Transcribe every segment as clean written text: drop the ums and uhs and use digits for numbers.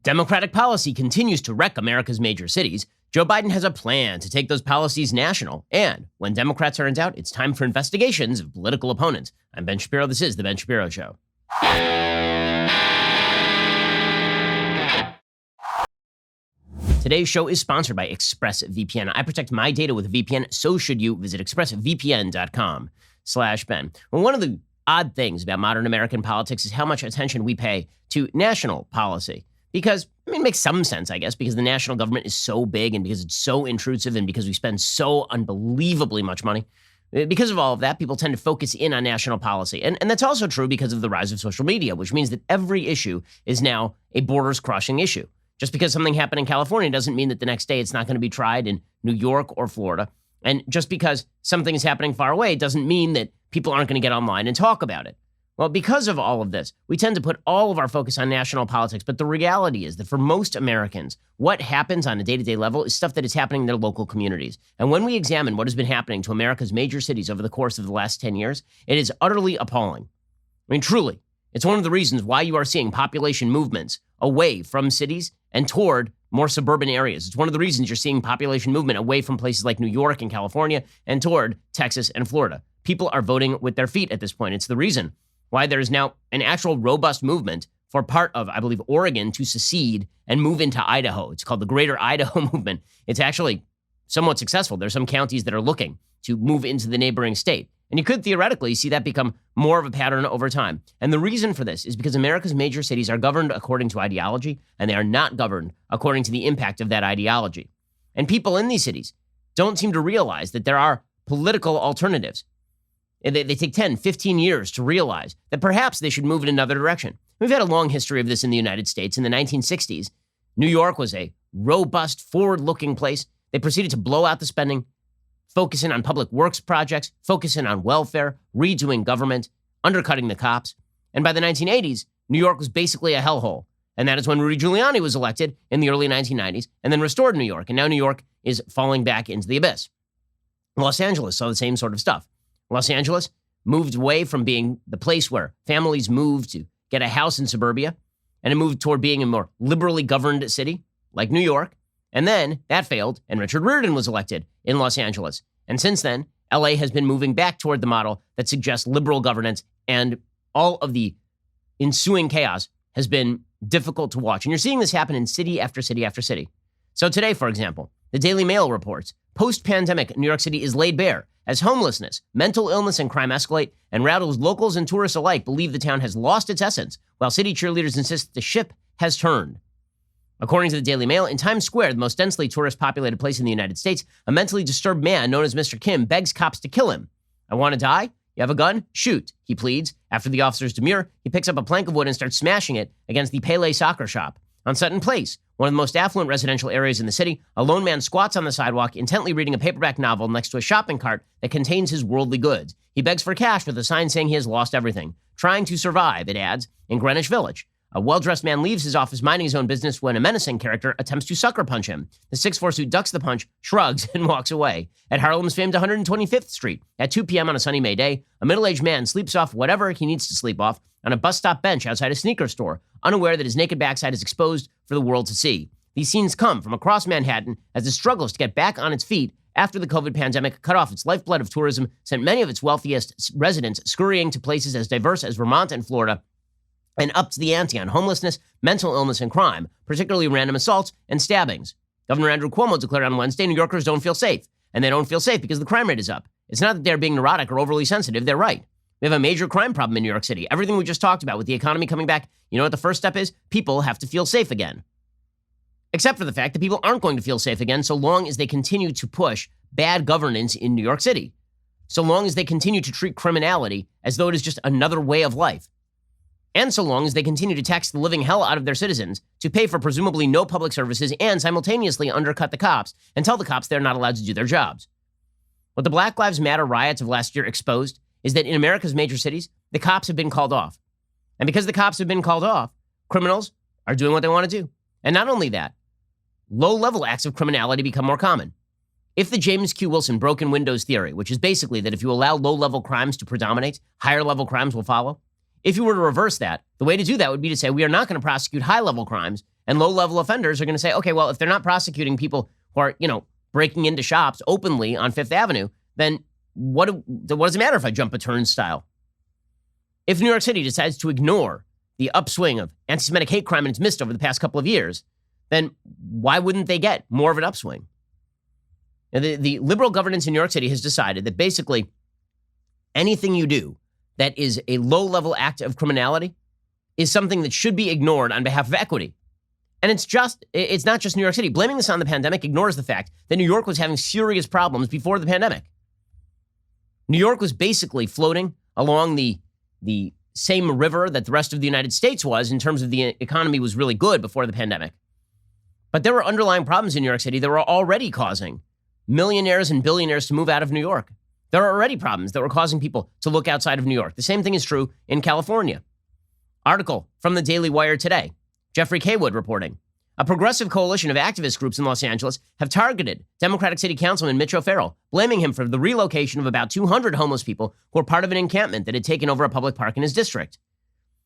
Democratic policy continues to wreck America's major cities. Joe Biden has a plan to take those policies national. And when Democrats are in doubt, it's time for investigations of political opponents. I'm Ben Shapiro. This is The Ben Shapiro Show. Today's show is sponsored by ExpressVPN. I protect my data with a VPN. So should you. Visit expressvpn.com/Ben. Well, one of the odd things about modern American politics is how much attention we pay to national policy. Because, it makes some sense, I guess, because the national government is so big and because it's so intrusive and because we spend so unbelievably much money. Because of all of that, people tend to focus in on national policy. And that's also true because of the rise of social media, which means that every issue is now a borders-crossing issue. Just because something happened in California doesn't mean that the next day it's not going to be tried in New York or Florida. And just because something is happening far away doesn't mean that people aren't going to get online and talk about it. Well, because of all of this, we tend to put all of our focus on national politics. But the reality is that for most Americans, what happens on a day-to-day level is stuff that is happening in their local communities. And when we examine what has been happening to America's major cities over the course of the last 10 years, it is utterly appalling. Truly, it's one of the reasons why you are seeing population movements away from cities and toward more suburban areas. It's one of the reasons you're seeing population movement away from places like New York and California and toward Texas and Florida. People are voting with their feet at this point. It's the reason why there is now an actual robust movement for part of, I believe, Oregon to secede and move into Idaho. It's called the Greater Idaho Movement. It's actually somewhat successful. There's some counties that are looking to move into the neighboring state. And you could theoretically see that become more of a pattern over time. And the reason for this is because America's major cities are governed according to ideology, and they are not governed according to the impact of that ideology. And people in these cities don't seem to realize that there are political alternatives. They take 10, 15 years to realize that perhaps they should move in another direction. We've had a long history of this in the United States. In the 1960s, New York was a robust, forward-looking place. They proceeded to blow out the spending, focusing on public works projects, focusing on welfare, redoing government, undercutting the cops. And by the 1980s, New York was basically a hellhole. And that is when Rudy Giuliani was elected in the early 1990s and then restored New York. And now New York is falling back into the abyss. Los Angeles saw the same sort of stuff. Los Angeles moved away from being the place where families moved to get a house in suburbia, and it moved toward being a more liberally governed city like New York. And then that failed, and Richard Riordan was elected in Los Angeles. And since then, LA has been moving back toward the model that suggests liberal governance, and all of the ensuing chaos has been difficult to watch. And you're seeing this happen in city after city after city. So today, for example, the Daily Mail reports, post-pandemic, New York City is laid bare as homelessness, mental illness, and crime escalate, and rattles locals and tourists alike believe the town has lost its essence, while city cheerleaders insist the ship has turned. According to the Daily Mail, in Times Square, the most densely tourist-populated place in the United States, a mentally disturbed man known as Mr. Kim begs cops to kill him. I want to die? You have a gun? Shoot, he pleads. After the officers demur, he picks up a plank of wood and starts smashing it against the Pele soccer shop. On Sutton Place, one of the most affluent residential areas in the city, a lone man squats on the sidewalk, intently reading a paperback novel next to a shopping cart that contains his worldly goods. He begs for cash with a sign saying he has lost everything. Trying to survive, it adds, in Greenwich Village. A well-dressed man leaves his office minding his own business when a menacing character attempts to sucker punch him. The 6'4" suit ducks the punch, shrugs, and walks away. At Harlem's famed 125th Street, at 2 p.m. on a sunny May day, a middle-aged man sleeps off whatever he needs to sleep off on a bus stop bench outside a sneaker store, unaware that his naked backside is exposed for the world to see. These scenes come from across Manhattan as it struggles to get back on its feet after the COVID pandemic cut off its lifeblood of tourism, sent many of its wealthiest residents scurrying to places as diverse as Vermont and Florida, and upped the ante on homelessness, mental illness, and crime, particularly random assaults and stabbings. Governor Andrew Cuomo declared on Wednesday New Yorkers don't feel safe, and they don't feel safe because the crime rate is up. It's not that they're being neurotic or overly sensitive, they're right. We have a major crime problem in New York City. Everything we just talked about with the economy coming back, you know what the first step is? People have to feel safe again. Except for the fact that people aren't going to feel safe again so long as they continue to push bad governance in New York City. So long as they continue to treat criminality as though it is just another way of life. And so long as they continue to tax the living hell out of their citizens to pay for presumably no public services and simultaneously undercut the cops and tell the cops they're not allowed to do their jobs. What the Black Lives Matter riots of last year exposed is that in America's major cities, the cops have been called off. And because the cops have been called off, criminals are doing what they want to do. And not only that, low-level acts of criminality become more common. If the James Q. Wilson broken windows theory, which is basically that if you allow low-level crimes to predominate, higher-level crimes will follow, if you were to reverse that, the way to do that would be to say we are not going to prosecute high-level crimes And low-level offenders are going to say, okay, well, if they're not prosecuting people who are, breaking into shops openly on Fifth Avenue, then what does it matter if I jump a turnstile? If New York City decides to ignore the upswing of anti-Semitic hate crime in its midst over the past couple of years, then why wouldn't they get more of an upswing? Now, the liberal governance in New York City has decided that basically anything you do that is a low-level act of criminality is something that should be ignored on behalf of equity. And it's not just New York City. Blaming this on the pandemic ignores the fact that New York was having serious problems before the pandemic. New York was basically floating along the same river that the rest of the United States was in terms of the economy was really good before the pandemic. But there were underlying problems in New York City that were already causing millionaires and billionaires to move out of New York. There are already problems that were causing people to look outside of New York. The same thing is true in California. Article from the Daily Wire today. Jeffrey Kaywood reporting. A progressive coalition of activist groups in Los Angeles have targeted Democratic City Councilman Mitch O'Farrell, blaming him for the relocation of about 200 homeless people who were part of an encampment that had taken over a public park in his district.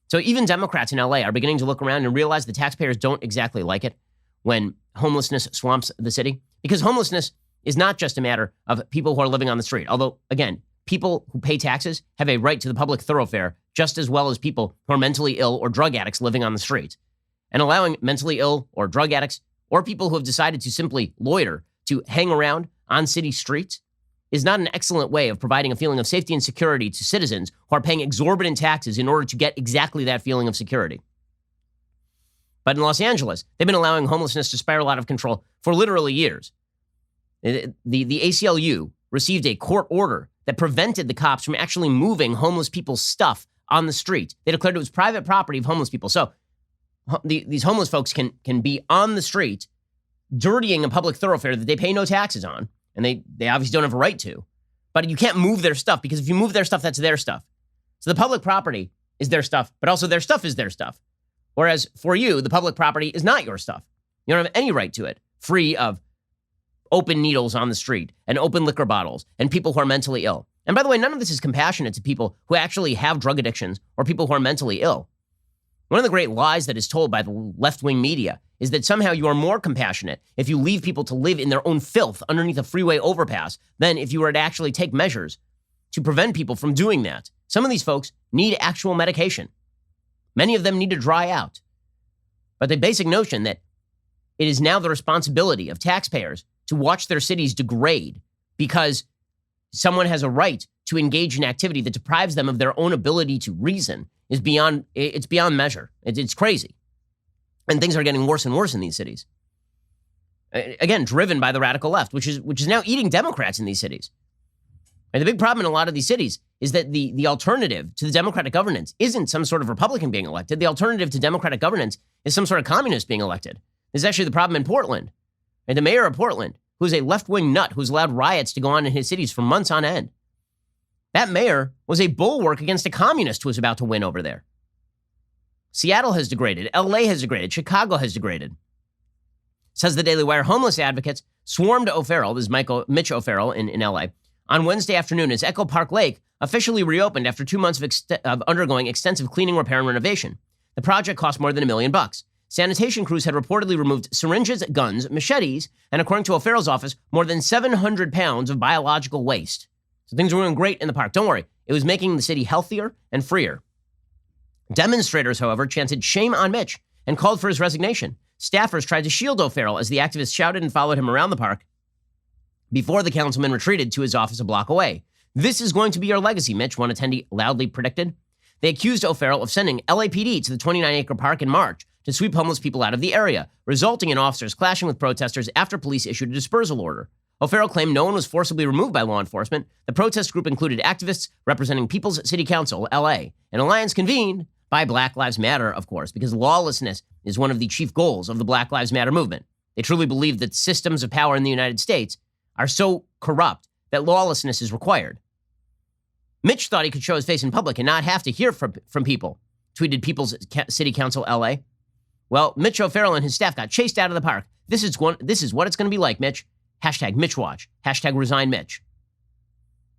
So even Democrats in LA are beginning to look around and realize the taxpayers don't exactly like it when homelessness swamps the city, because homelessness is not just a matter of people who are living on the street. Although, again, people who pay taxes have a right to the public thoroughfare just as well as people who are mentally ill or drug addicts living on the street. And allowing mentally ill or drug addicts or people who have decided to simply loiter to hang around on city streets is not an excellent way of providing a feeling of safety and security to citizens who are paying exorbitant taxes in order to get exactly that feeling of security. But in Los Angeles, they've been allowing homelessness to spiral out of control for literally years. The ACLU received a court order that prevented the cops from actually moving homeless people's stuff on the street. They declared it was private property of homeless people. So these homeless folks can be on the street dirtying a public thoroughfare that they pay no taxes on, and they obviously don't have a right to. But you can't move their stuff, because if you move their stuff, that's their stuff. So the public property is their stuff, but also their stuff is their stuff. Whereas for you, the public property is not your stuff. You don't have any right to it, free of open needles on the street and open liquor bottles and people who are mentally ill. And by the way, none of this is compassionate to people who actually have drug addictions or people who are mentally ill. One of the great lies that is told by the left-wing media is that somehow you are more compassionate if you leave people to live in their own filth underneath a freeway overpass than if you were to actually take measures to prevent people from doing that. Some of these folks need actual medication. Many of them need to dry out. But the basic notion that it is now the responsibility of taxpayers to watch their cities degrade because someone has a right to engage in activity that deprives them of their own ability to reason is beyond measure. It's crazy. And things are getting worse and worse in these cities. Again, driven by the radical left, which is now eating Democrats in these cities. And the big problem in a lot of these cities is that the alternative to the Democratic governance isn't some sort of Republican being elected. The alternative to Democratic governance is some sort of communist being elected. This is actually the problem in Portland. And the mayor of Portland, who's a left-wing nut who's allowed riots to go on in his cities for months on end. That mayor was a bulwark against a communist who was about to win over there. Seattle has degraded. LA has degraded. Chicago has degraded. Says the Daily Wire, homeless advocates swarmed O'Farrell, this is Mitch O'Farrell in LA, on Wednesday afternoon as Echo Park Lake officially reopened after 2 months of undergoing extensive cleaning, repair, and renovation. The project cost more than $1 million. Sanitation crews had reportedly removed syringes, guns, machetes, and according to O'Farrell's office, more than 700 pounds of biological waste. So things were going great in the park. Don't worry. It was making the city healthier and freer. Demonstrators, however, chanted shame on Mitch and called for his resignation. Staffers tried to shield O'Farrell as the activists shouted and followed him around the park before the councilman retreated to his office a block away. This is going to be your legacy, Mitch, one attendee loudly predicted. They accused O'Farrell of sending LAPD to the 29-acre park in March to sweep homeless people out of the area, resulting in officers clashing with protesters after police issued a dispersal order. O'Farrell claimed no one was forcibly removed by law enforcement. The protest group included activists representing People's City Council, LA, an alliance convened by Black Lives Matter, of course, because lawlessness is one of the chief goals of the Black Lives Matter movement. They truly believe that systems of power in the United States are so corrupt that lawlessness is required. Mitch thought he could show his face in public and not have to hear from people, tweeted People's City Council, LA. Well, Mitch O'Farrell and his staff got chased out of the park. This is what it's going to be like, Mitch. Hashtag MitchWatch. Hashtag resign Mitch.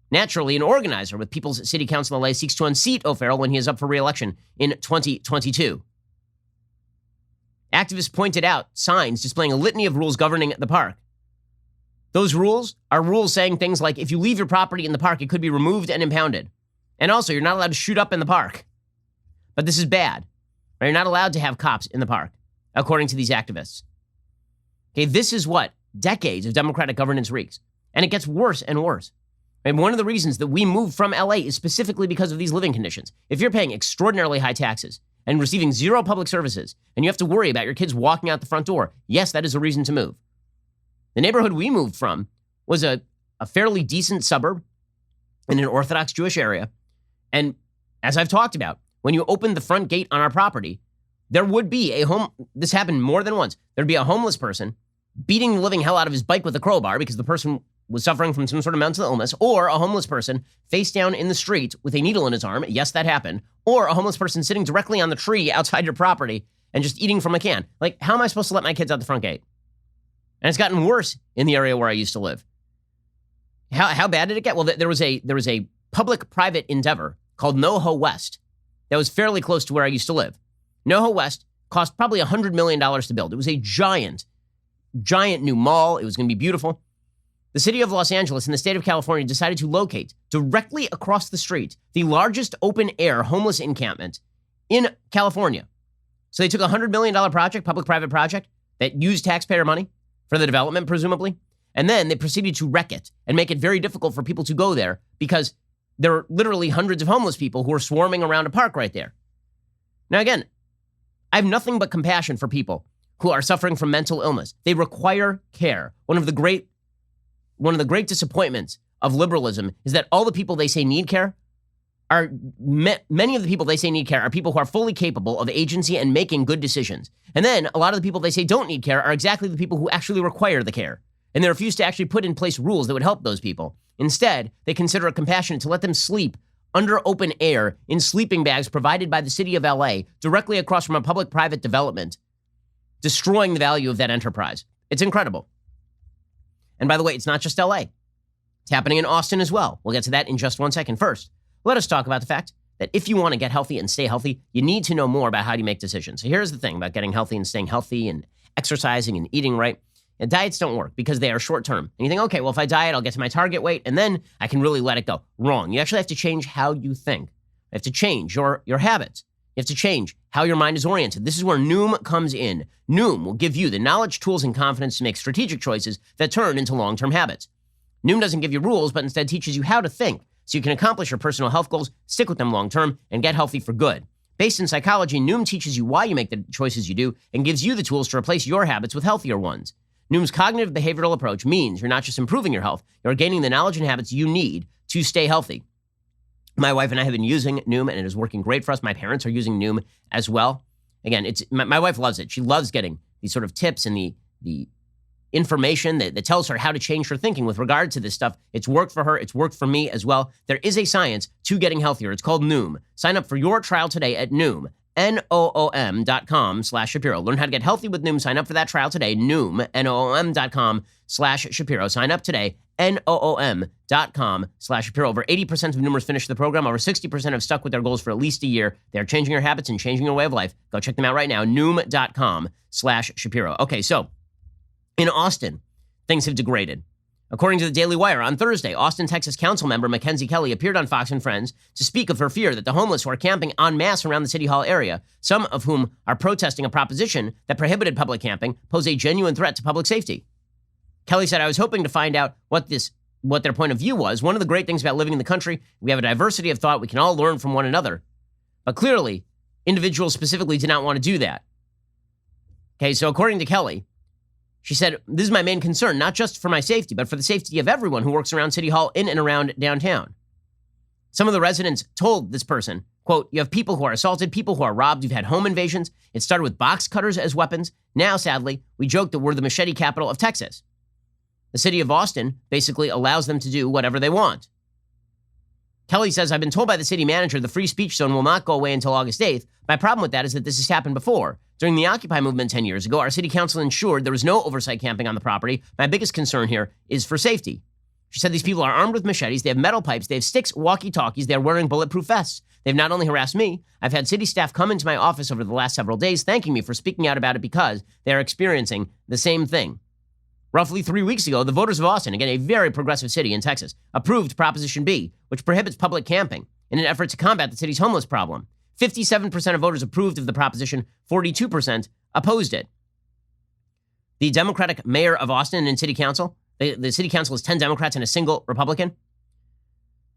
Naturally, an organizer with People's City Council LA seeks to unseat O'Farrell when he is up for re-election in 2022. Activists pointed out signs displaying a litany of rules governing the park. Those rules are rules saying things like if you leave your property in the park, it could be removed and impounded. And also, you're not allowed to shoot up in the park. But this is bad. Right? You're not allowed to have cops in the park, according to these activists. Okay, this is what decades of Democratic governance wreaks. And it gets worse and worse. And one of the reasons that we moved from LA is specifically because of these living conditions. If you're paying extraordinarily high taxes and receiving zero public services, and you have to worry about your kids walking out the front door, yes, that is a reason to move. The neighborhood we moved from was a fairly decent suburb in an Orthodox Jewish area. And as I've talked about, when you open the front gate on our property, there would be this happened more than once. There'd be a homeless person beating the living hell out of his bike with a crowbar because the person was suffering from some sort of mental illness, or a homeless person face down in the street with a needle in his arm. Yes, that happened. Or a homeless person sitting directly on the tree outside your property and just eating from a can. Like, how am I supposed to let my kids out the front gate? And it's gotten worse in the area where I used to live. How bad did it get? Well, there was a public-private endeavor called NoHo West that was fairly close to where I used to live. NoHo West cost probably $100 million to build. It was a giant new mall. It was going to be beautiful. The city of Los Angeles and the state of California decided to locate directly across the street the largest open-air homeless encampment in California. So they took a $100 million project, public-private project, that used taxpayer money for the development, presumably, and then they proceeded to wreck it and make it very difficult for people to go there because there are literally hundreds of homeless people who are swarming around a park right there. Now, again, I have nothing but compassion for people who are suffering from mental illness. They require care. One of the great disappointments of liberalism is that all the people they say need care many of the people they say need care are people who are fully capable of agency and making good decisions. And then a lot of the people they say don't need care are exactly the people who actually require the care. And they refuse to actually put in place rules that would help those people. Instead, they consider it compassionate to let them sleep under open air in sleeping bags provided by the city of LA directly across from a public-private development, destroying the value of that enterprise. It's incredible. And by the way, it's not just LA. It's happening in Austin as well. We'll get to that in just 1 second. First, let us talk about the fact that if you want to get healthy and stay healthy, you need to know more about how you make decisions. So here's the thing about getting healthy and staying healthy and exercising and eating right. And diets don't work because they are short-term. And you think, okay, well, if I diet, I'll get to my target weight, and then I can really let it go. Wrong. You actually have to change how you think. You have to change your habits. You have to change how your mind is oriented. This is where Noom comes in. Noom will give you the knowledge, tools, and confidence to make strategic choices that turn into long-term habits. Noom doesn't give you rules, but instead teaches you how to think so you can accomplish your personal health goals, stick with them long-term, and get healthy for good. Based in psychology, Noom teaches you why you make the choices you do and gives you the tools to replace your habits with healthier ones. Noom's cognitive behavioral approach means you're not just improving your health, you're gaining the knowledge and habits you need to stay healthy. My wife and I have been using Noom, and it is working great for us. My parents are using Noom as well. Again, my wife loves it. She loves getting these sort of tips and the information that tells her how to change her thinking with regard to this stuff. It's worked for her. It's worked for me as well. There is a science to getting healthier. It's called Noom. Sign up for your trial today at Noom. Noom.com/Shapiro. Learn how to get healthy with Noom. Sign up for that trial today. Noom, Noom.com/Shapiro. Sign up today. Noom.com/Shapiro. Over 80% of Noomers finish the program. Over 60% have stuck with their goals for at least a year. They're changing your habits and changing your way of life. Go check them out right now. Noom.com/Shapiro. Okay, so in Austin, things have degraded. According to the Daily Wire, on Thursday, Austin, Texas council member Mackenzie Kelly appeared on Fox and Friends to speak of her fear that the homeless who are camping en masse around the City Hall area, some of whom are protesting a proposition that prohibited public camping, pose a genuine threat to public safety. Kelly said, I was hoping to find out what their point of view was. One of the great things about living in the country, we have a diversity of thought. We can all learn from one another. But clearly, individuals specifically did not want to do that. Okay, so according to Kelly, she said, this is my main concern, not just for my safety, but for the safety of everyone who works around City Hall in and around downtown. Some of the residents told this person, quote, you have people who are assaulted, people who are robbed, you've had home invasions. It started with box cutters as weapons. Now, sadly, we joke that we're the machete capital of Texas. The city of Austin basically allows them to do whatever they want. Kelly says, I've been told by the city manager the free speech zone will not go away until August 8th. My problem with that is that this has happened before. During the Occupy movement 10 years ago, our city council ensured there was no oversight camping on the property. My biggest concern here is for safety. She said these people are armed with machetes, they have metal pipes, they have sticks, walkie-talkies, they're wearing bulletproof vests. They've not only harassed me, I've had city staff come into my office over the last several days thanking me for speaking out about it because they're experiencing the same thing. Roughly 3 weeks ago, the voters of Austin, again a very progressive city in Texas, approved Proposition B, which prohibits public camping in an effort to combat the city's homeless problem. 57% of voters approved of the proposition, 42% opposed it. The Democratic mayor of Austin and city council, the city council is 10 Democrats and a single Republican.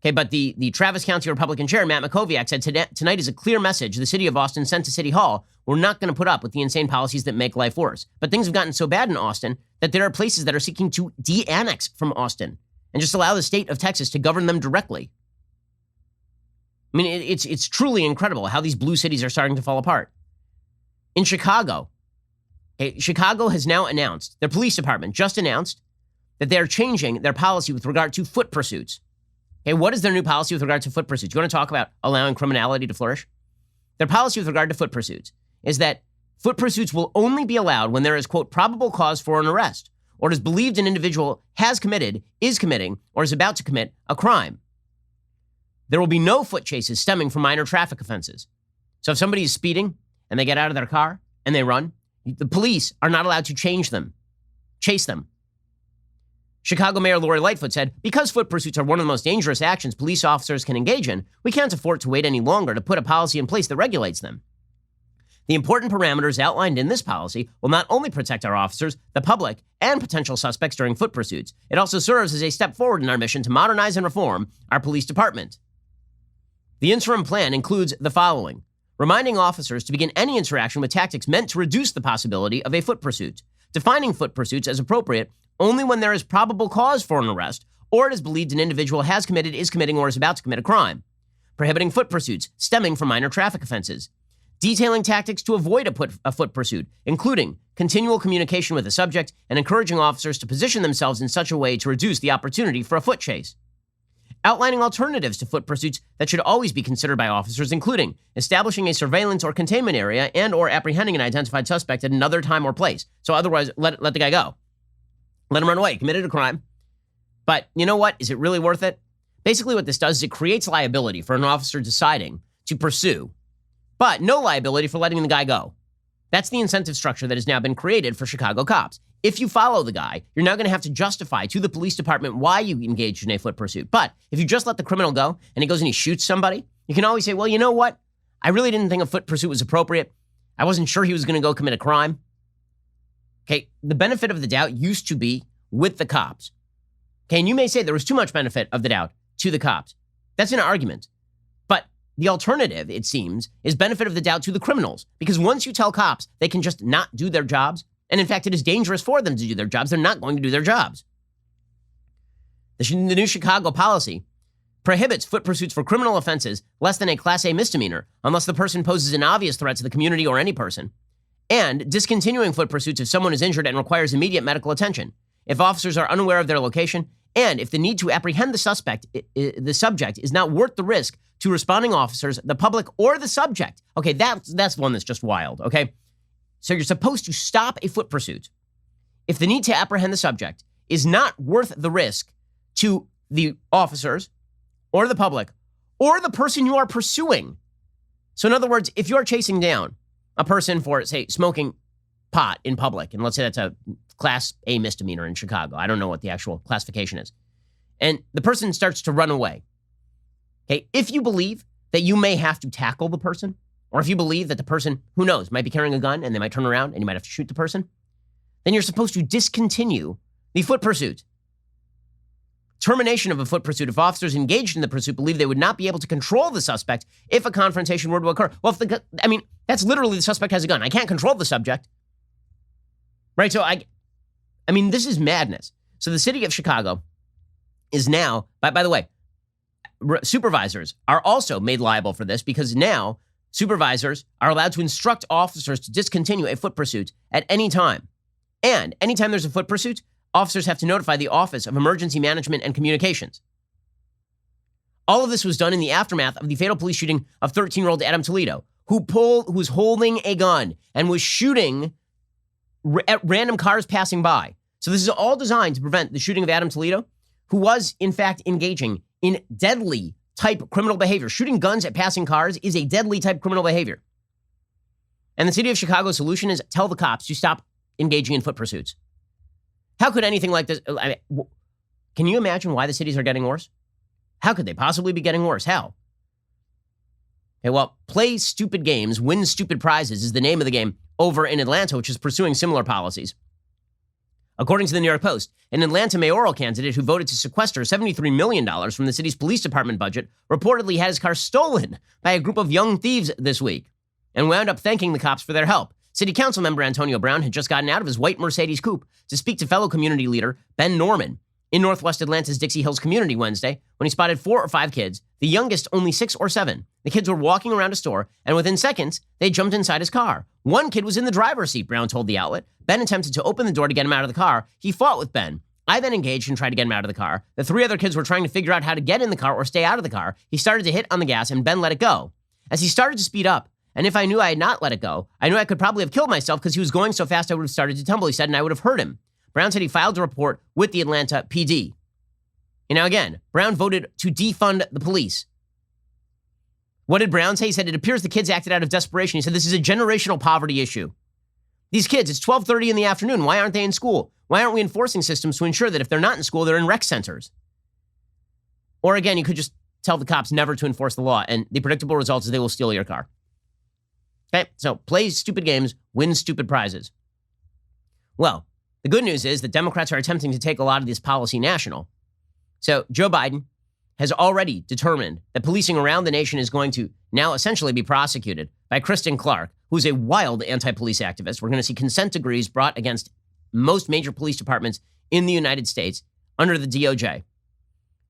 Okay, but the Travis County Republican chair, Matt Makoviak, said tonight is a clear message the city of Austin sent to City Hall. We're not going to put up with the insane policies that make life worse. But things have gotten so bad in Austin that there are places that are seeking to de-annex from Austin and just allow the state of Texas to govern them directly. I mean, it's truly incredible how these blue cities are starting to fall apart. In Chicago, Chicago has now announced, their police department just announced that they're changing their policy with regard to foot pursuits. Okay, what is their new policy with regard to foot pursuits? You want to talk about allowing criminality to flourish? Their policy with regard to foot pursuits is that foot pursuits will only be allowed when there is, quote, probable cause for an arrest, or it is believed an individual has committed, is committing, or is about to commit a crime. There will be no foot chases stemming from minor traffic offenses. So if somebody is speeding and they get out of their car and they run, the police are not allowed to chase them. Chicago Mayor Lori Lightfoot said, because foot pursuits are one of the most dangerous actions police officers can engage in, we can't afford to wait any longer to put a policy in place that regulates them. The important parameters outlined in this policy will not only protect our officers, the public, and potential suspects during foot pursuits, it also serves as a step forward in our mission to modernize and reform our police department. The interim plan includes the following: reminding officers to begin any interaction with tactics meant to reduce the possibility of a foot pursuit, defining foot pursuits as appropriate only when there is probable cause for an arrest, or it is believed an individual has committed, is committing, or is about to commit a crime, prohibiting foot pursuits stemming from minor traffic offenses, detailing tactics to avoid a foot pursuit, including continual communication with the subject and encouraging officers to position themselves in such a way to reduce the opportunity for a foot chase, outlining alternatives to foot pursuits that should always be considered by officers, including establishing a surveillance or containment area and or apprehending an identified suspect at another time or place. So otherwise, let the guy go. Let him run away. Committed a crime. But you know what? Is it really worth it? Basically what this does is it creates liability for an officer deciding to pursue, but no liability for letting the guy go. That's the incentive structure that has now been created for Chicago cops. If you follow the guy, you're now going to have to justify to the police department why you engaged in a foot pursuit. But if you just let the criminal go and he goes and he shoots somebody, you can always say, well, you know what? I really didn't think a foot pursuit was appropriate. I wasn't sure he was going to go commit a crime. Okay, the benefit of the doubt used to be with the cops. Okay, and you may say there was too much benefit of the doubt to the cops. That's an argument. But the alternative, it seems, is benefit of the doubt to the criminals. Because once you tell cops they can just not do their jobs, and in fact it is dangerous for them to do their jobs, they're not going to do their jobs. The new Chicago policy prohibits foot pursuits for criminal offenses less than a Class A misdemeanor, unless the person poses an obvious threat to the community or any person, and discontinuing foot pursuits if someone is injured and requires immediate medical attention, if officers are unaware of their location, and if the need to apprehend the subject is not worth the risk to responding officers, the public, or the subject. Okay, that's one that's just wild, okay? So you're supposed to stop a foot pursuit if the need to apprehend the subject is not worth the risk to the officers, or the public, or the person you are pursuing. So in other words, if you're chasing down a person for, say, smoking pot in public, and let's say that's a Class A misdemeanor in Chicago. I don't know what the actual classification is. And the person starts to run away. Okay, if you believe that you may have to tackle the person, or if you believe that the person, who knows, might be carrying a gun and they might turn around and you might have to shoot the person, then you're supposed to discontinue the foot pursuit. Termination of a foot pursuit if officers engaged in the pursuit believe they would not be able to control the suspect if a confrontation were to occur. Well, that's literally the suspect has a gun. I can't control the subject. Right? So this is madness. So the city of Chicago is now, by the way, supervisors are also made liable for this because now supervisors are allowed to instruct officers to discontinue a foot pursuit at any time. And anytime there's a foot pursuit, officers have to notify the Office of Emergency Management and Communications. All of this was done in the aftermath of the fatal police shooting of 13-year-old Adam Toledo, who was holding a gun and was shooting at random cars passing by. So this is all designed to prevent the shooting of Adam Toledo, who was, in fact, engaging in deadly type criminal behavior. Shooting guns at passing cars is a deadly type criminal behavior. And the city of Chicago's solution is tell the cops to stop engaging in foot pursuits. How could anything like this? Can you imagine why the cities are getting worse? How could they possibly be getting worse? How? Okay, well, play stupid games, win stupid prizes is the name of the game over in Atlanta, which is pursuing similar policies. According to the New York Post, an Atlanta mayoral candidate who voted to sequester $73 million from the city's police department budget reportedly had his car stolen by a group of young thieves this week and wound up thanking the cops for their help. City Council member Antonio Brown had just gotten out of his white Mercedes coupe to speak to fellow community leader Ben Norman in Northwest Atlanta's Dixie Hills community Wednesday when he spotted 4 or 5 kids, the youngest only 6 or 7. The kids were walking around a store, and within seconds, they jumped inside his car. One kid was in the driver's seat, Brown told the outlet. Ben attempted to open the door to get him out of the car. He fought with Ben. I then engaged and tried to get him out of the car. The 3 other kids were trying to figure out how to get in the car or stay out of the car. He started to hit on the gas, and Ben let it go. As he started to speed up, and if I knew I had not let it go, I knew I could probably have killed myself because he was going so fast I would have started to tumble, he said, and I would have hurt him. Brown said he filed a report with the Atlanta PD. And now again, Brown voted to defund the police. What did Brown say? He said, it appears the kids acted out of desperation. He said, this is a generational poverty issue. These kids, it's 12:30 in the afternoon. Why aren't they in school? Why aren't we enforcing systems to ensure that if they're not in school, they're in rec centers? Or again, you could just tell the cops never to enforce the law, and the predictable result is they will steal your car. Okay, so play stupid games, win stupid prizes. Well, the good news is that Democrats are attempting to take a lot of this policy national. So Joe Biden has already determined that policing around the nation is going to now essentially be prosecuted by Kristen Clark, who's a wild anti-police activist. We're going to see consent decrees brought against most major police departments in the United States under the DOJ.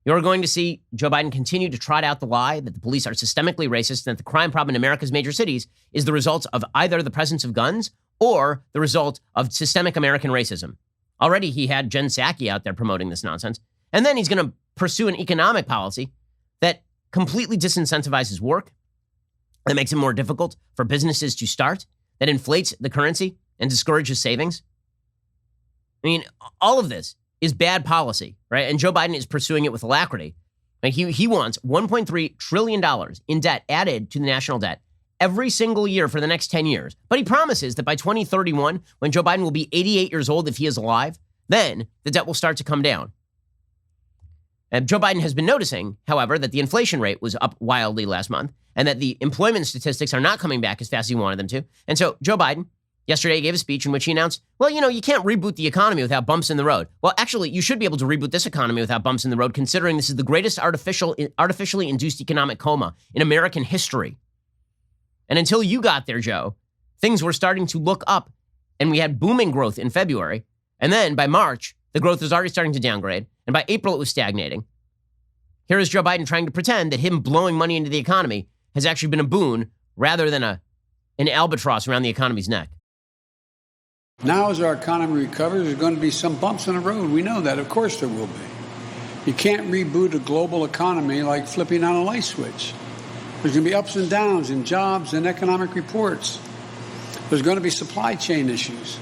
You're going to see Joe Biden continue to trot out the lie that the police are systemically racist and that the crime problem in America's major cities is the result of either the presence of guns or the result of systemic American racism. Already he had Jen Psaki out there promoting this nonsense. And then he's going to pursue an economic policy that completely disincentivizes work, that makes it more difficult for businesses to start, that inflates the currency and discourages savings. I mean, all of this is bad policy, right? And Joe Biden is pursuing it with alacrity. Like he wants $1.3 trillion in debt added to the national debt every single year for the next 10 years. But he promises that by 2031, when Joe Biden will be 88 years old, if he is alive, then the debt will start to come down. And Joe Biden has been noticing, however, that the inflation rate was up wildly last month and that the employment statistics are not coming back as fast as he wanted them to. And so Joe Biden yesterday gave a speech in which he announced, well, you can't reboot the economy without bumps in the road. Well, actually, you should be able to reboot this economy without bumps in the road, considering this is the greatest artificially induced economic coma in American history. And until you got there, Joe, things were starting to look up and we had booming growth in February. And then by March, the growth was already starting to downgrade. And by April, it was stagnating. Here is Joe Biden trying to pretend that him blowing money into the economy has actually been a boon rather than an albatross around the economy's neck. Now, as our economy recovers, there's going to be some bumps in the road. We know that. Of course there will be. You can't reboot a global economy like flipping on a light switch. There's going to be ups and downs in jobs and economic reports. There's going to be supply chain issues,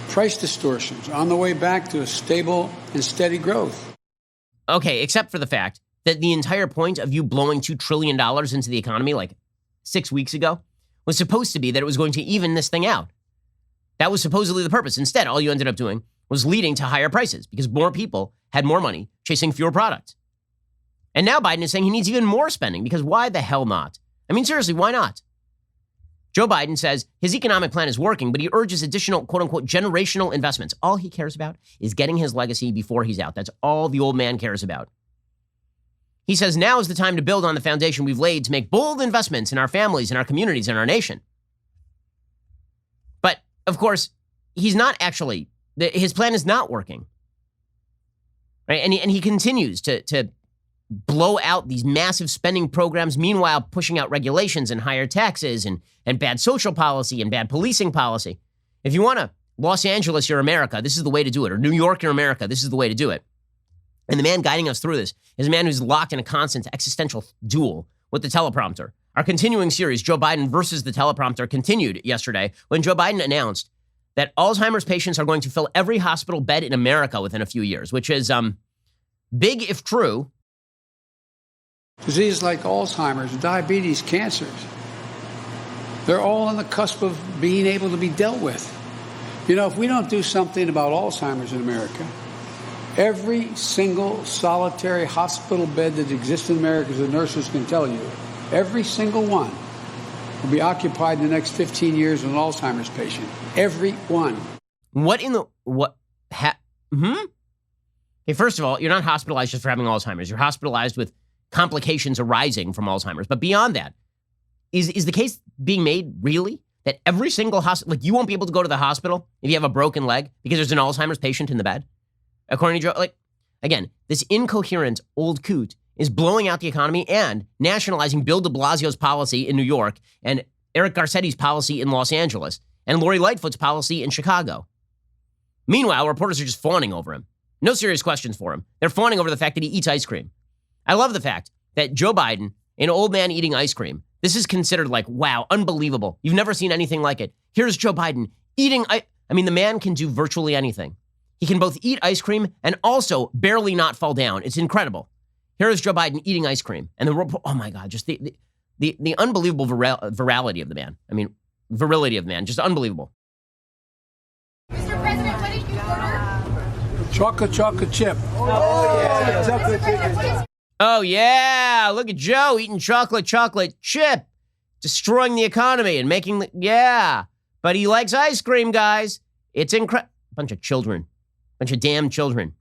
price distortions on the way back to a stable and steady growth. Okay, except for the fact that the entire point of you blowing $2 trillion into the economy like 6 weeks ago was supposed to be that it was going to even this thing out. That was supposedly the purpose. Instead, all you ended up doing was leading to higher prices because more people had more money chasing fewer products. And now Biden is saying he needs even more spending because why the hell not? I mean, seriously, why not? Joe Biden says his economic plan is working, but he urges additional, quote unquote, generational investments. All he cares about is getting his legacy before he's out. That's all the old man cares about. He says now is the time to build on the foundation we've laid to make bold investments in our families, in our communities, in our nation. But, of course, he's not actually, his plan is not working. Right? And he continues to blow out these massive spending programs, meanwhile pushing out regulations and higher taxes and bad social policy and bad policing policy. If you want to Los Angeles, you're America, this is the way to do it. Or New York, you're America, this is the way to do it. And the man guiding us through this is a man who's locked in a constant existential duel with the teleprompter. Our continuing series, Joe Biden versus the teleprompter, continued yesterday when Joe Biden announced that Alzheimer's patients are going to fill every hospital bed in America within a few years, which is big if true. Diseases like Alzheimer's, diabetes, cancers, they're all on the cusp of being able to be dealt with. You know, if we don't do something about Alzheimer's in America, every single solitary hospital bed that exists in America, as the nurses can tell you, every single one will be occupied in the next 15 years with an Alzheimer's patient. Every one. Okay, first of all, you're not hospitalized just for having Alzheimer's. You're hospitalized with complications arising from Alzheimer's. But beyond that, is the case being made really that every single hospital, like you won't be able to go to the hospital if you have a broken leg because there's an Alzheimer's patient in the bed? According to Joe, like, again, this incoherent old coot is blowing out the economy and nationalizing Bill de Blasio's policy in New York and Eric Garcetti's policy in Los Angeles and Lori Lightfoot's policy in Chicago. Meanwhile, reporters are just fawning over him. No serious questions for him. They're fawning over the fact that he eats ice cream. I love the fact that Joe Biden, an old man eating ice cream, this is considered like, wow, unbelievable. You've never seen anything like it. Here's Joe Biden eating I mean, the man can do virtually anything. He can both eat ice cream and also barely not fall down. It's incredible. Here is Joe Biden eating ice cream. And oh my God, just the unbelievable virality of the man. I mean, virility of the man, just unbelievable. Mr. President, what did you order? Chocolate chip. Oh, yeah. Chocolate chip. Oh, yeah. Look at Joe eating chocolate chip, destroying the economy and making yeah. But he likes ice cream, guys. It's incredible. Bunch of children. Bunch of damn children.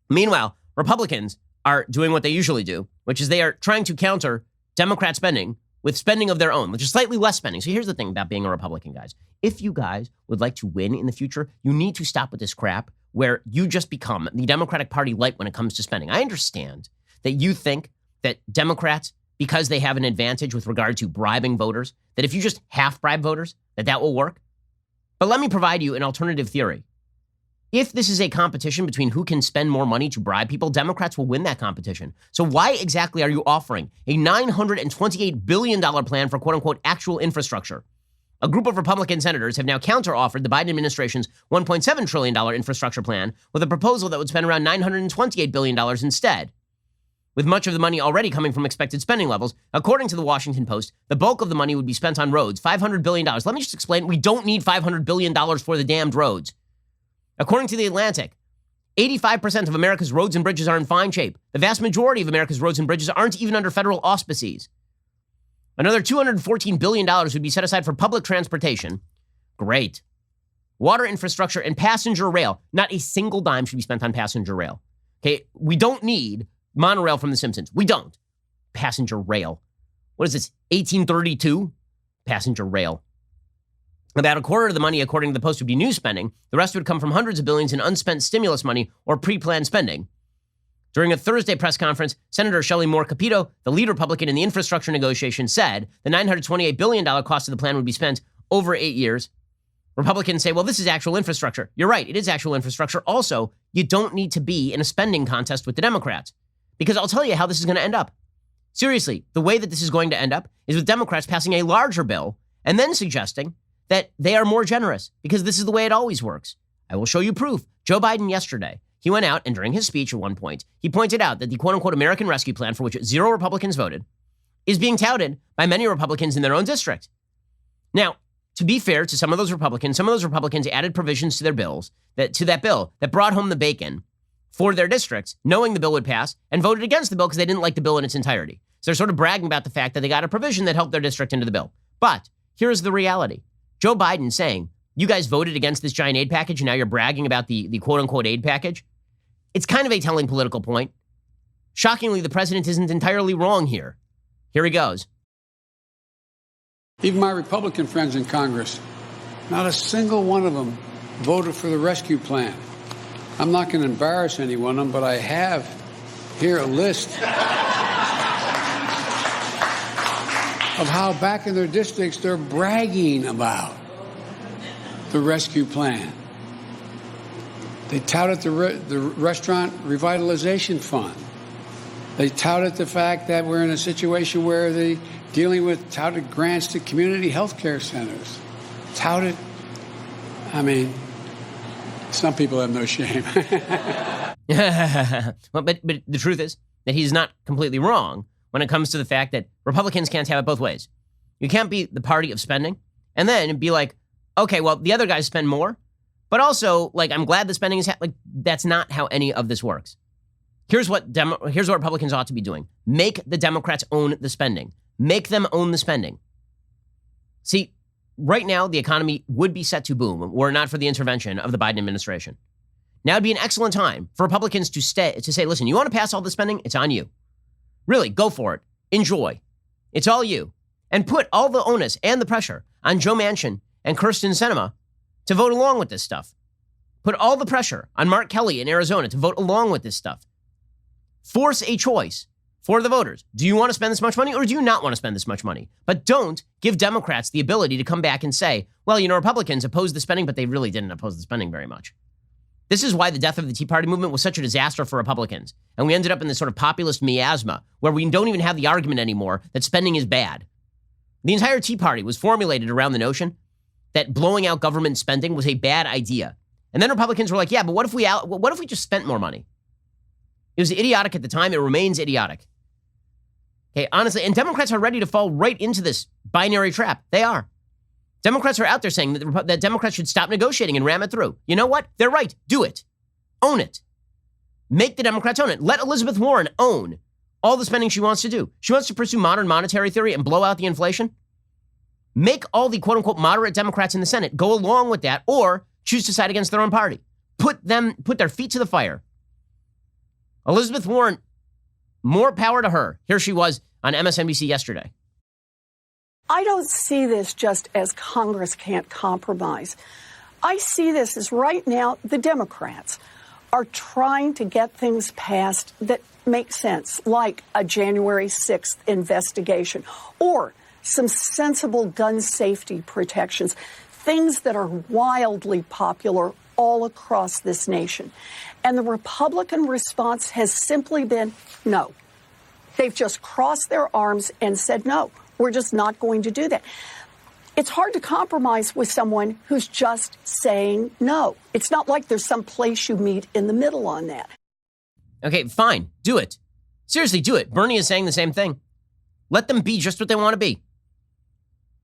Meanwhile, Republicans are doing what they usually do, which is they are trying to counter Democrat spending with spending of their own, which is slightly less spending. So here's the thing about being a Republican, guys. If you guys would like to win in the future, you need to stop with this crap where you just become the Democratic Party light when it comes to spending. I understand that you think that Democrats, because they have an advantage with regard to bribing voters, that if you just half bribe voters, that will work. But let me provide you an alternative theory. If this is a competition between who can spend more money to bribe people, Democrats will win that competition. So why exactly are you offering a $928 billion plan for quote-unquote actual infrastructure? A group of Republican senators have now counteroffered the Biden administration's $1.7 trillion infrastructure plan with a proposal that would spend around $928 billion instead. With much of the money already coming from expected spending levels, according to the Washington Post, the bulk of the money would be spent on roads, $500 billion. Let me just explain. We don't need $500 billion for the damned roads. According to The Atlantic, 85% of America's roads and bridges are in fine shape. The vast majority of America's roads and bridges aren't even under federal auspices. Another $214 billion would be set aside for public transportation. Great. Water infrastructure and passenger rail. Not a single dime should be spent on passenger rail. Okay, we don't need monorail from The Simpsons. We don't. Passenger rail. What is this, 1832? Passenger rail. About a quarter of the money, according to the Post, would be new spending. The rest would come from hundreds of billions in unspent stimulus money or pre-planned spending. During a Thursday press conference, Senator Shelley Moore Capito, the lead Republican in the infrastructure negotiation, said the $928 billion cost of the plan would be spent over 8 years. Republicans say, well, this is actual infrastructure. You're right, it is actual infrastructure. Also, you don't need to be in a spending contest with the Democrats. Because I'll tell you how this is going to end up. Seriously, the way that this is going to end up is with Democrats passing a larger bill and then suggesting that they are more generous because this is the way it always works. I will show you proof. Joe Biden yesterday, he went out and during his speech at one point, he pointed out that the quote-unquote American Rescue Plan, for which 0 Republicans voted, is being touted by many Republicans in their own district. Now, to be fair to some of those Republicans added provisions to their bills, to that bill that brought home the bacon for their districts, knowing the bill would pass, and voted against the bill because they didn't like the bill in its entirety. So they're sort of bragging about the fact that they got a provision that helped their district into the bill. But here's the reality. Joe Biden saying, you guys voted against this giant aid package and now you're bragging about the quote-unquote aid package. It's kind of a telling political point. Shockingly, the president isn't entirely wrong here. Here he goes. Even my Republican friends in Congress, not a single one of them voted for the rescue plan. I'm not going to embarrass any one of them, but I have here a list of how back in their districts they're bragging about the rescue plan. They touted the restaurant revitalization fund. They touted the fact that we're in a situation where they're dealing with touted grants to community health care centers. Touted, I mean, some people have no shame. but the truth is that he's not completely wrong when it comes to the fact that Republicans can't have it both ways. You can't be the party of spending and then be like, okay, well, the other guys spend more, but also, like, I'm glad the spending is like, that's not how any of this works. Here's what Republicans ought to be doing. Make the Democrats own the spending. Make them own the spending. See, right now, the economy would be set to boom were it not for the intervention of the Biden administration. Now would be an excellent time for Republicans to say, listen, you want to pass all the spending? It's on you. Really, go for it. Enjoy. It's all you. And put all the onus and the pressure on Joe Manchin and Kyrsten Sinema to vote along with this stuff. Put all the pressure on Mark Kelly in Arizona to vote along with this stuff. Force a choice for the voters. Do you want to spend this much money or do you not want to spend this much money? But don't give Democrats the ability to come back and say, well, Republicans opposed the spending, but they really didn't oppose the spending very much. This is why the death of the Tea Party movement was such a disaster for Republicans. And we ended up in this sort of populist miasma where we don't even have the argument anymore that spending is bad. The entire Tea Party was formulated around the notion that blowing out government spending was a bad idea. And then Republicans were like, yeah, but what if we just spent more money? It was idiotic at the time. It remains idiotic. Okay, honestly, and Democrats are ready to fall right into this binary trap. They are. Democrats are out there saying that Democrats should stop negotiating and ram it through. You know what? They're right. Do it. Own it. Make the Democrats own it. Let Elizabeth Warren own all the spending she wants to do. She wants to pursue modern monetary theory and blow out the inflation. Make all the quote-unquote moderate Democrats in the Senate go along with that or choose to side against their own party. Put their feet to the fire. Elizabeth Warren, more power to her. Here she was on MSNBC yesterday. I don't see this just as Congress can't compromise. I see this as right now the Democrats are trying to get things passed that make sense, like a January 6th investigation or some sensible gun safety protections, things that are wildly popular all across this nation. And the Republican response has simply been no. They've just crossed their arms and said, no, we're just not going to do that. It's hard to compromise with someone who's just saying no. It's not like there's some place you meet in the middle on that. Okay, fine. Do it. Seriously, do it. Bernie is saying the same thing. Let them be just what they want to be.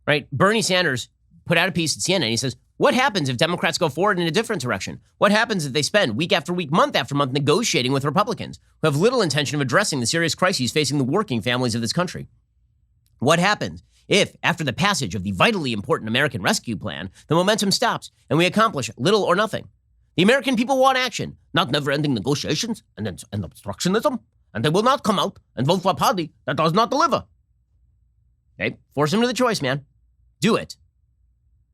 Right? Bernie Sanders put out a piece at CNN. He says, what happens if Democrats go forward in a different direction? What happens if they spend week after week, month after month negotiating with Republicans who have little intention of addressing the serious crises facing the working families of this country? What happens if, after the passage of the vitally important American Rescue Plan, the momentum stops and we accomplish little or nothing? The American people want action, not never-ending negotiations and obstructionism, and they will not come out and vote for a party that does not deliver. Okay? Force them to the choice, man. Do it.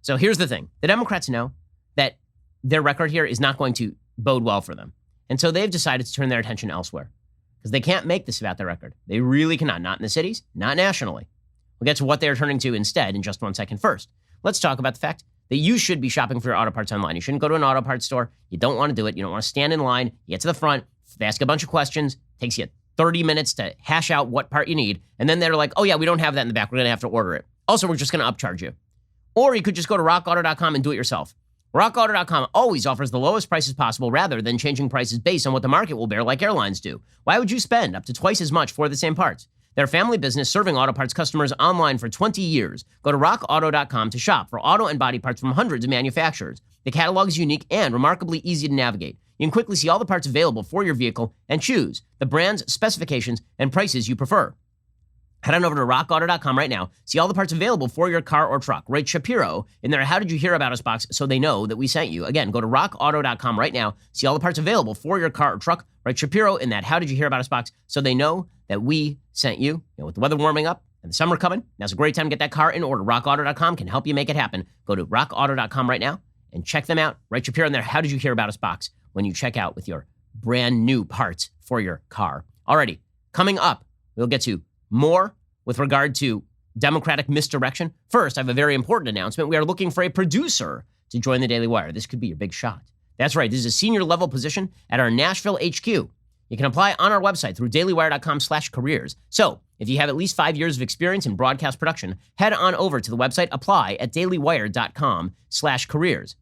So here's the thing. The Democrats know that their record here is not going to bode well for them. And so they've decided to turn their attention elsewhere because they can't make this about their record. They really cannot. Not in the cities, not nationally. We'll get to what they're turning to instead in just 1 second. First, let's talk about the fact that you should be shopping for your auto parts online. You shouldn't go to an auto parts store. You don't want to do it. You don't want to stand in line. You get to the front. They ask a bunch of questions. It takes you 30 minutes to hash out what part you need. And then they're like, oh, yeah, we don't have that in the back. We're going to have to order it. Also, we're just going to upcharge you. Or you could just go to rockauto.com and do it yourself. RockAuto.com always offers the lowest prices possible rather than changing prices based on what the market will bear like airlines do. Why would you spend up to twice as much for the same parts? They're a family business serving auto parts customers online for 20 years. Go to rockauto.com to shop for auto and body parts from hundreds of manufacturers. The catalog is unique and remarkably easy to navigate. You can quickly see all the parts available for your vehicle and choose the brands, specifications, and prices you prefer. Head on over to rockauto.com right now. See all the parts available for your car or truck. Write Shapiro in their How Did You Hear About Us box so they know that we sent you. Again, go to rockauto.com right now. See all the parts available for your car or truck. Write Shapiro in that How Did You Hear About Us box so they know that we sent you. With the weather warming up and the summer coming, now's a great time to get that car in order. Rockauto.com can help you make it happen. Go to rockauto.com right now and check them out. Write Shapiro in their How Did You Hear About Us box when you check out with your brand new parts for your car. Alrighty, coming up, we'll get to more with regard to Democratic misdirection. First, I have a very important announcement. We are looking for a producer to join the Daily Wire. This could be your big shot. That's right. This is a senior level position at our Nashville HQ. You can apply on our website through dailywire.com/careers. So if you have at least 5 years of experience in broadcast production, head on over to the website, apply at dailywire.com/careers.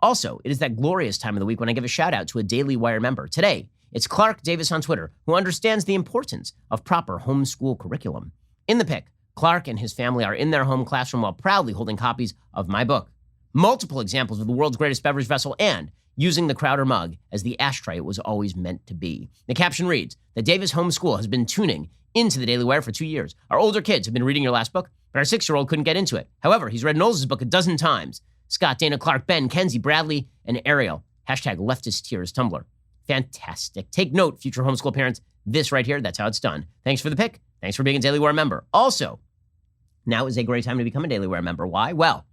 Also, it is that glorious time of the week when I give a shout out to a Daily Wire member. Today It's Clark Davis on Twitter, who understands the importance of proper homeschool curriculum. In the pic, Clark and his family are in their home classroom while proudly holding copies of my book. Multiple examples of the world's greatest beverage vessel and using the Crowder mug as the ashtray it was always meant to be. The caption reads, the Davis Homeschool has been tuning into the Daily Wire for 2 years. Our older kids have been reading your last book, but our 6-year-old couldn't get into it. However, he's read Knowles' book a dozen times. Scott, Dana, Clark, Ben, Kenzie, Bradley, and Ariel. Hashtag leftist tears Tumblr. Fantastic. Take note, future homeschool parents. This right here, that's how it's done. Thanks for the pick. Thanks for being a Daily Wire member. Also, now is a great time to become a Daily Wire member. Why? Well,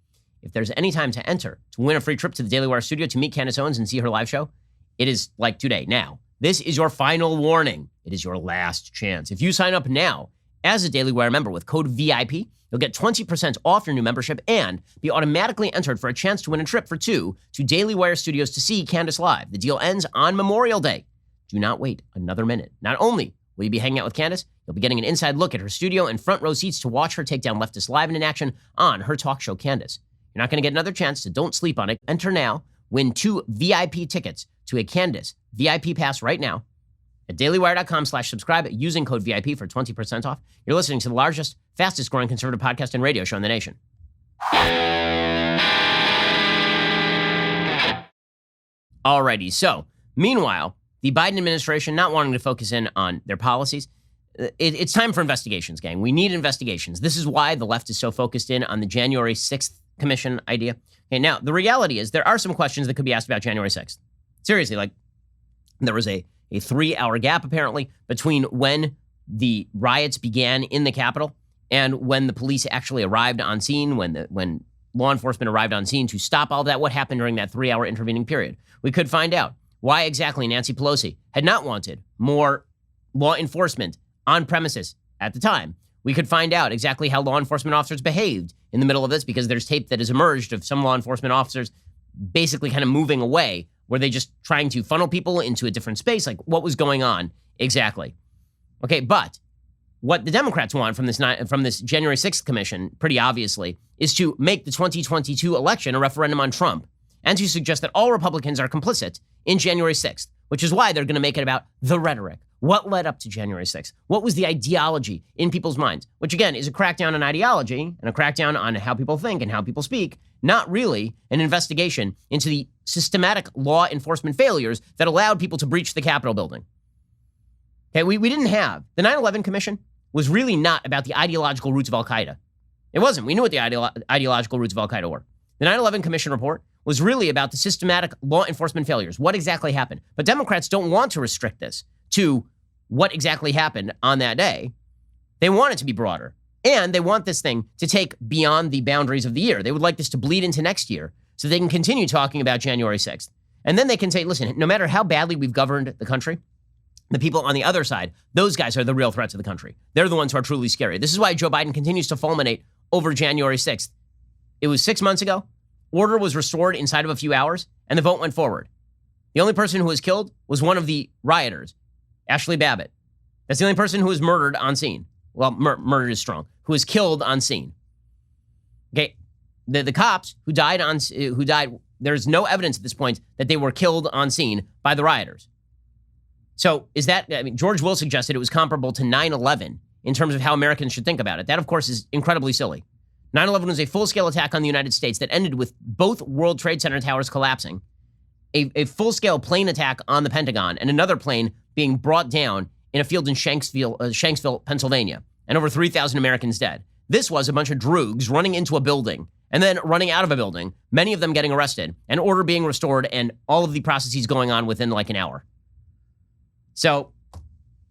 if there's any time to enter to win a free trip to the Daily Wire studio to meet Candace Owens and see her live show, it is like today. Now, this is your final warning. It is your last chance. If you sign up now as a Daily Wire member with code VIP, you'll get 20% off your new membership and be automatically entered for a chance to win a trip for two to Daily Wire studios to see Candace live. The deal ends on Memorial Day. Do not wait another minute. Not only will you be hanging out with Candace, you'll be getting an inside look at her studio and front row seats to watch her take down leftists live and in action on her talk show, Candace. You're not going to get another chance, so don't sleep on it. Enter now. Win 2 VIP tickets to a Candace VIP pass right now at dailywire.com/subscribe using code VIP for 20% off. You're listening to the largest, fastest growing conservative podcast and radio show in the nation. Alrighty, so meanwhile, the Biden administration not wanting to focus in on their policies, it's time for investigations, gang. We need investigations. This is why the left is so focused in on the January 6th commission idea. Okay, now, the reality is there are some questions that could be asked about January 6th. Seriously, like there was a 3-hour gap, apparently, between when the riots began in the Capitol and when the police actually arrived on scene, when law enforcement arrived on scene to stop all that. What happened during that 3-hour intervening period? We could find out why exactly Nancy Pelosi had not wanted more law enforcement on premises at the time. We could find out exactly how law enforcement officers behaved in the middle of this, because there's tape that has emerged of some law enforcement officers basically kind of moving away. Were they just trying to funnel people into a different space? Like, what was going on exactly? Okay, but what the Democrats want from this January 6th commission, pretty obviously, is to make the 2022 election a referendum on Trump and to suggest that all Republicans are complicit in January 6th, which is why they're going to make it about the rhetoric. What led up to January 6th? What was the ideology in people's minds? Which, again, is a crackdown on ideology and a crackdown on how people think and how people speak, not really an investigation into the systematic law enforcement failures that allowed people to breach the Capitol building. Okay, we didn't have. The 9/11 Commission was really not about the ideological roots of al-Qaeda. It wasn't. We knew what the ideological roots of al-Qaeda were. The 9/11 Commission report was really about the systematic law enforcement failures. What exactly happened? But Democrats don't want to restrict this to what exactly happened on that day. They want it to be broader. And they want this thing to take beyond the boundaries of the year. They would like this to bleed into next year so they can continue talking about January 6th. And then they can say, listen, no matter how badly we've governed the country, the people on the other side, those guys are the real threats of the country. They're the ones who are truly scary. This is why Joe Biden continues to fulminate over January 6th. It was 6 months ago. Order was restored inside of a few hours, and the vote went forward. The only person who was killed was one of the rioters, Ashley Babbitt. That's the only person who was murdered on scene. Well, murdered is strong. Who was killed on scene. Okay, the cops who died, there's no evidence at this point that they were killed on scene by the rioters. So is that, George Will suggested it was comparable to 9/11 in terms of how Americans should think about it. That, of course, is incredibly silly. 9/11 was a full-scale attack on the United States that ended with both World Trade Center towers collapsing, a full-scale plane attack on the Pentagon, and another plane being brought down in a field in Shanksville, Pennsylvania, and over 3,000 Americans dead. This was a bunch of droogs running into a building and then running out of a building, many of them getting arrested, and order being restored, and all of the processes going on within like an hour. So,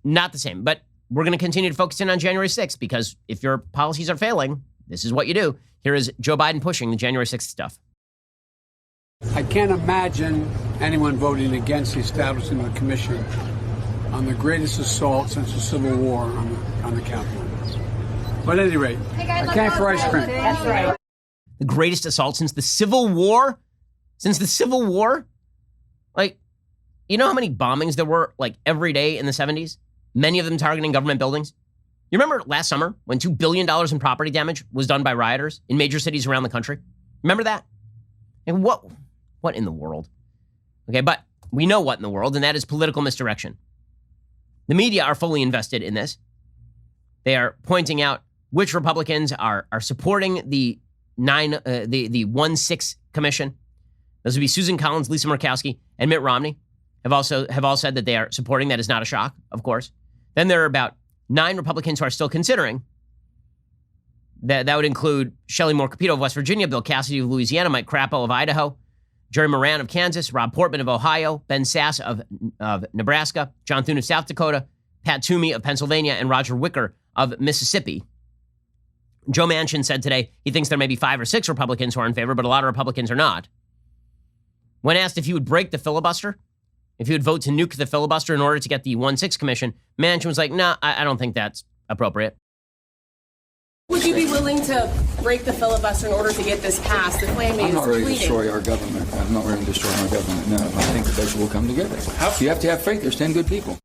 not the same. But we're going to continue to focus in on January 6th, because if your policies are failing, this is what you do. Here is Joe Biden pushing the January 6th stuff. I can't imagine anyone voting against the establishment of a commission on the greatest assault since the Civil War on the Capitol. But at any rate, I came for ice cream. That's right. The greatest assault since the Civil War? Since the Civil War? Like, you know how many bombings there were, like, every day in the 70s? Many of them targeting government buildings? You remember last summer when $2 billion in property damage was done by rioters in major cities around the country? Remember that? And what in the world? Okay, but we know what in the world, and that is political misdirection. The media are fully invested in this. They are pointing out which Republicans are supporting the 1-6 commission. Those would be Susan Collins, Lisa Murkowski, and Mitt Romney have all said that they are supporting. That is not a shock, of course. Then there are about 9 Republicans who are still considering. That would include Shelley Moore Capito of West Virginia, Bill Cassidy of Louisiana, Mike Crapo of Idaho, Jerry Moran of Kansas, Rob Portman of Ohio, Ben Sass of Nebraska, John Thune of South Dakota, Pat Toomey of Pennsylvania, and Roger Wicker of Mississippi. Joe Manchin said today he thinks there may be 5 or 6 Republicans who are in favor, but a lot of Republicans are not. When asked if he would break the filibuster, if he would vote to nuke the filibuster in order to get the 1-6 commission, Manchin was like, nah, I don't think that's appropriate. Would you be willing to break the filibuster in order to get this passed? The flaming I'm not ready to pleading. destroy our government. I'm not ready to destroy our government. No, I think that they will come together. You have to have faith. There's 10 good people.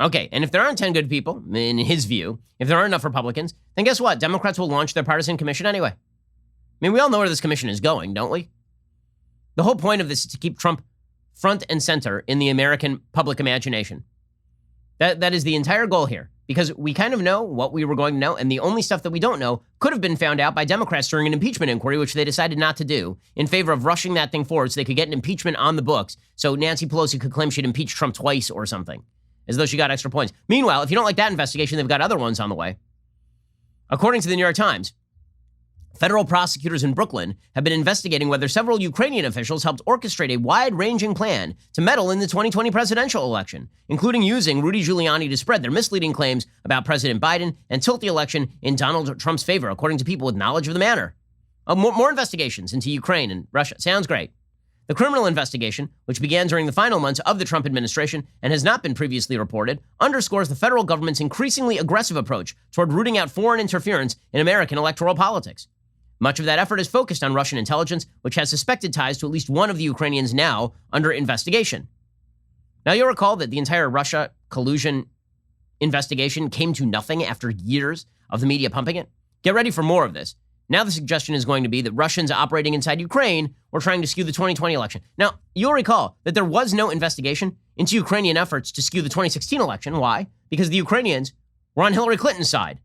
Okay, and if there aren't 10 good people, in his view, if there aren't enough Republicans, then guess what? Democrats will launch their partisan commission anyway. I mean, we all know where this commission is going, don't we? The whole point of this is to keep Trump front and center in the American public imagination. That is the entire goal here, because we kind of know what we were going to know, and the only stuff that we don't know could have been found out by Democrats during an impeachment inquiry, which they decided not to do, in favor of rushing that thing forward so they could get an impeachment on the books, so Nancy Pelosi could claim she'd impeached Trump twice or something, as though she got extra points. Meanwhile, if you don't like that investigation, they've got other ones on the way. According to the New York Times, federal prosecutors in Brooklyn have been investigating whether several Ukrainian officials helped orchestrate a wide-ranging plan to meddle in the 2020 presidential election, including using Rudy Giuliani to spread their misleading claims about President Biden and tilt the election in Donald Trump's favor, according to people with knowledge of the matter. More investigations into Ukraine and Russia. Sounds great. The criminal investigation, which began during the final months of the Trump administration and has not been previously reported, underscores the federal government's increasingly aggressive approach toward rooting out foreign interference in American electoral politics. Much of that effort is focused on Russian intelligence, which has suspected ties to at least one of the Ukrainians now under investigation. Now, you'll recall that the entire Russia collusion investigation came to nothing after years of the media pumping it. Get ready for more of this. Now the suggestion is going to be that Russians operating inside Ukraine were trying to skew the 2020 election. Now, you'll recall that there was no investigation into Ukrainian efforts to skew the 2016 election. Why? Because the Ukrainians were on Hillary Clinton's side.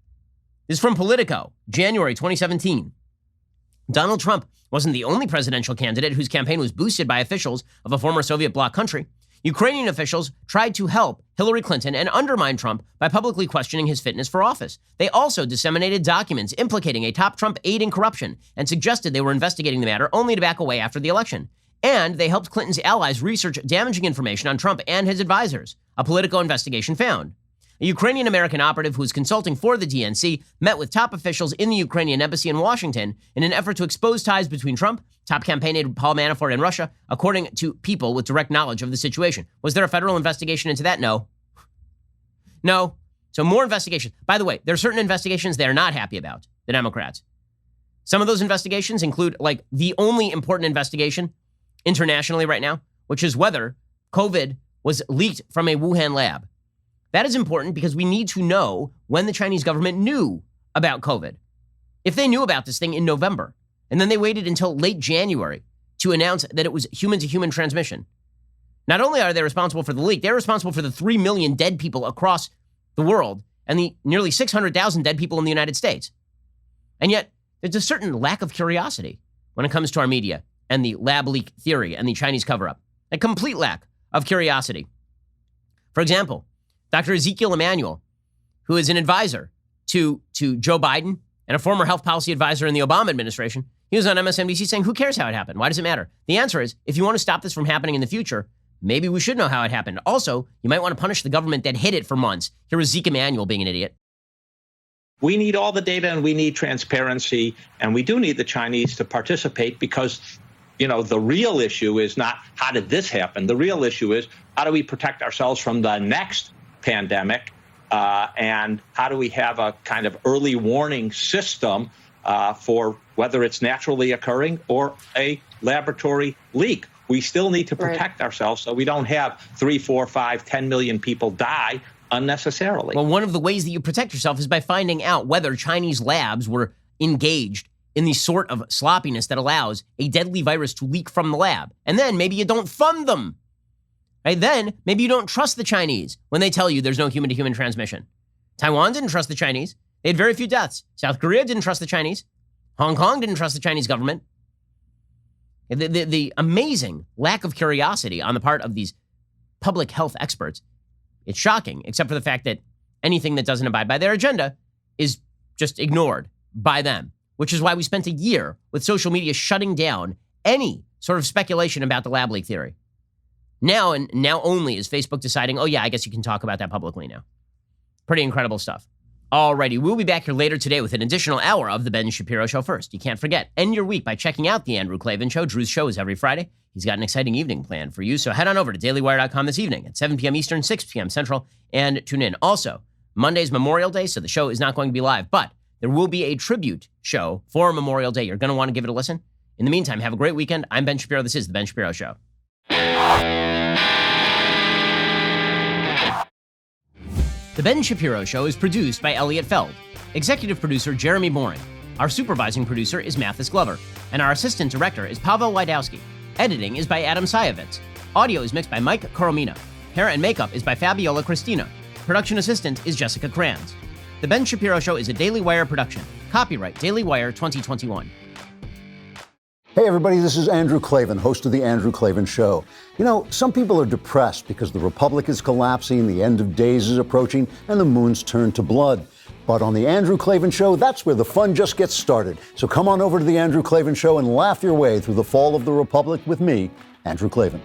This is from Politico, January 2017. Donald Trump wasn't the only presidential candidate whose campaign was boosted by officials of a former Soviet bloc country. Ukrainian officials tried to help Hillary Clinton and undermine Trump by publicly questioning his fitness for office. They also disseminated documents implicating a top Trump aide in corruption and suggested they were investigating the matter only to back away after the election. And they helped Clinton's allies research damaging information on Trump and his advisors, a Politico investigation found. A Ukrainian-American operative who was consulting for the DNC met with top officials in the Ukrainian embassy in Washington in an effort to expose ties between Trump, top campaign aide Paul Manafort, and Russia, according to people with direct knowledge of the situation. Was there a federal investigation into that? No. No. So more investigation. By the way, there are certain investigations they're not happy about, the Democrats. Some of those investigations include, like, the only important investigation internationally right now, which is whether COVID was leaked from a Wuhan lab. That is important because we need to know when the Chinese government knew about COVID. If they knew about this thing in November, and then they waited until late January to announce that it was human-to-human transmission, not only are they responsible for the leak, they're responsible for the 3 million dead people across the world and the nearly 600,000 dead people in the United States. And yet, there's a certain lack of curiosity when it comes to our media and the lab leak theory and the Chinese cover-up. A complete lack of curiosity. For example, Dr. Ezekiel Emanuel, who is an advisor to Joe Biden and a former health policy advisor in the Obama administration, he was on MSNBC saying, who cares how it happened? Why does it matter? The answer is, if you want to stop this from happening in the future, maybe we should know how it happened. Also, you might want to punish the government that hid it for months. Here was Zeke Emanuel being an idiot. We need all the data and we need transparency, and we do need the Chinese to participate because, you know, the real issue is not how did this happen? The real issue is how do we protect ourselves from the next pandemic, and how do we have a kind of early warning system for whether it's naturally occurring or a laboratory leak. We still need to protect ourselves so we don't have 3, 4, 5, 10 million people die unnecessarily. Well, one of the ways that you protect yourself is by finding out whether Chinese labs were engaged in the sort of sloppiness that allows a deadly virus to leak from the lab. And then maybe you don't fund them. Right? Then maybe you don't trust the Chinese when they tell you there's no human-to-human transmission. Taiwan didn't trust the Chinese. They had very few deaths. South Korea didn't trust the Chinese. Hong Kong didn't trust the Chinese government. The amazing lack of curiosity on the part of these public health experts, it's shocking, except for the fact that anything that doesn't abide by their agenda is just ignored by them, which is why we spent a year with social media shutting down any sort of speculation about the lab leak theory. Now and now only is Facebook deciding, oh yeah, I guess you can talk about that publicly now. Pretty incredible stuff. Alrighty, we'll be back here later today with an additional hour of The Ben Shapiro Show. First, you can't forget, end your week by checking out The Andrew Klavan Show. Drew's show is every Friday. He's got an exciting evening planned for you, so head on over to dailywire.com this evening at 7 p.m. Eastern, 6 p.m. Central, and tune in. Also, Monday's Memorial Day, so the show is not going to be live, but there will be a tribute show for Memorial Day. You're going to want to give it a listen. In the meantime, have a great weekend. I'm Ben Shapiro. This is The Ben Shapiro Show. The Ben Shapiro Show is produced by Elliot Feld, executive producer Jeremy Boring. Our supervising producer is Mathis Glover, and our assistant director is Pavel Wydowski. Editing is by Adam Sayevitz. Audio is mixed by Mike Coromina. Hair and makeup is by Fabiola Cristina. Production assistant is Jessica Kranz. The Ben Shapiro Show is a Daily Wire production. Copyright Daily Wire 2021. Hey everybody, this is Andrew Klavan, host of The Andrew Klavan Show. You know, some people are depressed because the republic is collapsing, the end of days is approaching, and the moon's turned to blood. But on The Andrew Klavan Show, that's where the fun just gets started. So come on over to The Andrew Klavan Show and laugh your way through the fall of the republic with me, Andrew Klavan.